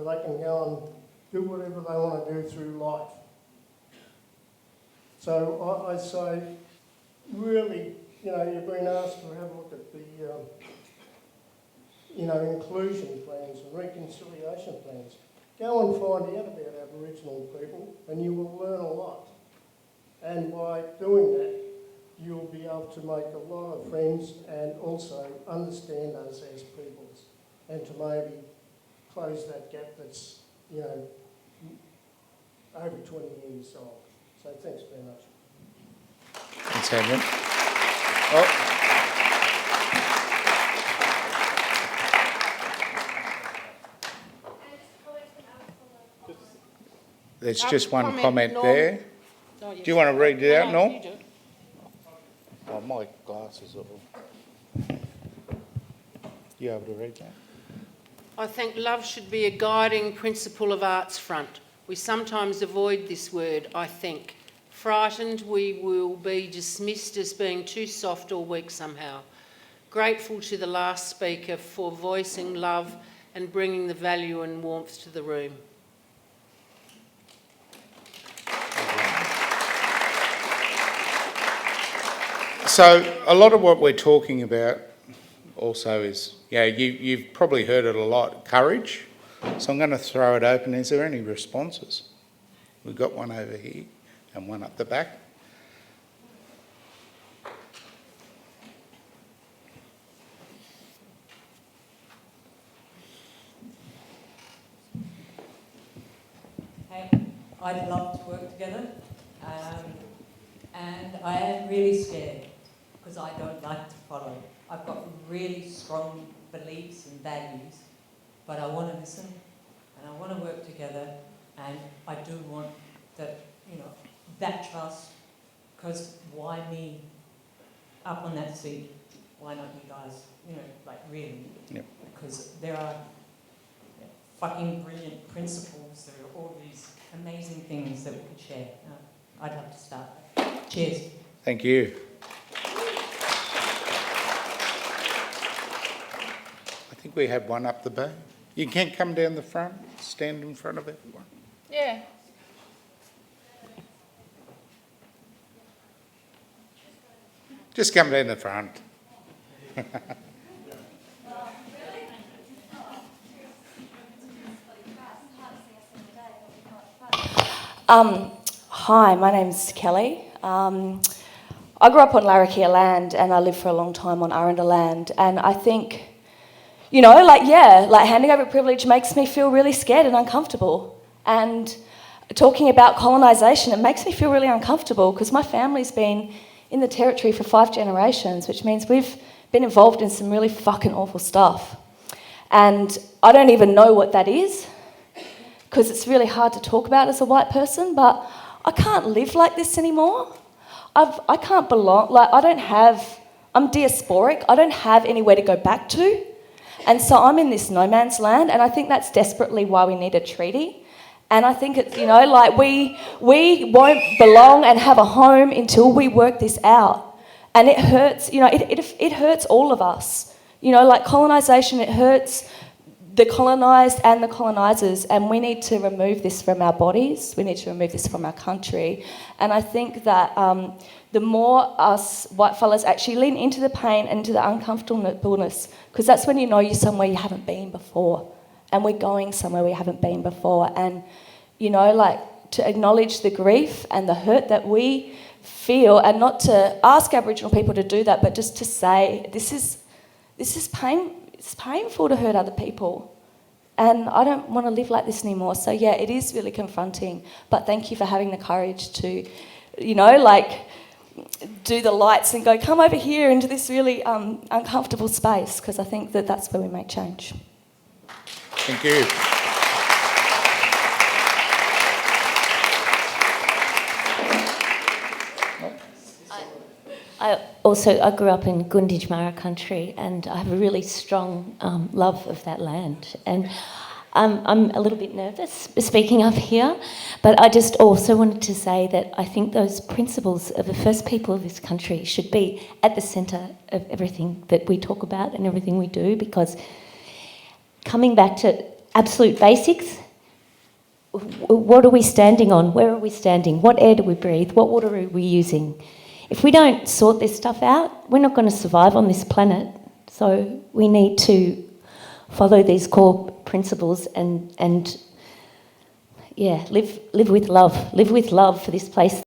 where they can go and do whatever they want to do through life. So I say, really, you've been asked to have a look at the, inclusion plans and reconciliation plans. Go and find out about Aboriginal people and you will learn a lot. And by doing that, you'll be able to make a lot of friends and also understand us as peoples and to maybe close that gap that's, over 20 years old. So thanks very much. Thanks, Adrian. Oh. There's just one comment there. Do you want to read it out, Norm? Oh, my glasses are all. You able to read that? I think love should be a guiding principle of Arts Front. We sometimes avoid this word, I think. Frightened we will be dismissed as being too soft or weak somehow. Grateful to the last speaker for voicing love and bringing the value and warmth to the room. So a lot of what we're talking about also is, you've probably heard it a lot, courage. So I'm going to throw it open. Is there any responses? We've got one over here and one up the back. Hey, I'd love to work together, and I am really scared because I don't like to follow. I've got really strong beliefs and values, but I want to listen and I want to work together, and I do want that, that trust, because why me up on that seat? Why not you guys? Really? Yep. Because there are fucking brilliant principles, there are all these amazing things that we could share. I'd love to start. Cheers. Thank you. I think we have one up the back. You can come down the front, stand in front of everyone. Yeah. Just come down the front. Hi, my name's Kelly. I grew up on Larrakia land and I lived for a long time on Aranda land, and I think, handing over privilege makes me feel really scared and uncomfortable. And talking about colonisation, it makes me feel really uncomfortable because my family's been in the territory for 5 generations, which means we've been involved in some really fucking awful stuff. And I don't even know what that is because it's really hard to talk about as a white person, but I can't live like this anymore. I can't belong, I'm diasporic, I don't have anywhere to go back to. And so I'm in this no man's land, and I think that's desperately why we need a treaty. And I think it's, we won't belong and have a home until we work this out. And it hurts, it hurts all of us. Colonisation, it hurts the colonised and the colonisers, and we need to remove this from our bodies, we need to remove this from our country. And I think that the more us white fellas actually lean into the pain and into the uncomfortableness, because that's when you're somewhere you haven't been before, and we're going somewhere we haven't been before. And, to acknowledge the grief and the hurt that we feel, and not to ask Aboriginal people to do that, but just to say, this is pain. It's painful to hurt other people, and I don't want to live like this anymore. So yeah, it is really confronting, but thank you for having the courage to, do the lights and go, come over here into this really uncomfortable space, because I think that that's where we make change. Thank you. I grew up in Gunditjmara country, and I have a really strong love of that land. And I'm a little bit nervous speaking up here, but I just also wanted to say that I think those principles of the first people of this country should be at the centre of everything that we talk about and everything we do, because coming back to absolute basics. What are we standing on? Where are we standing? What air do we breathe? What water are we using? If we don't sort this stuff out, we're not going to survive on this planet. So we need to follow these core principles and live with love. Live with love for this place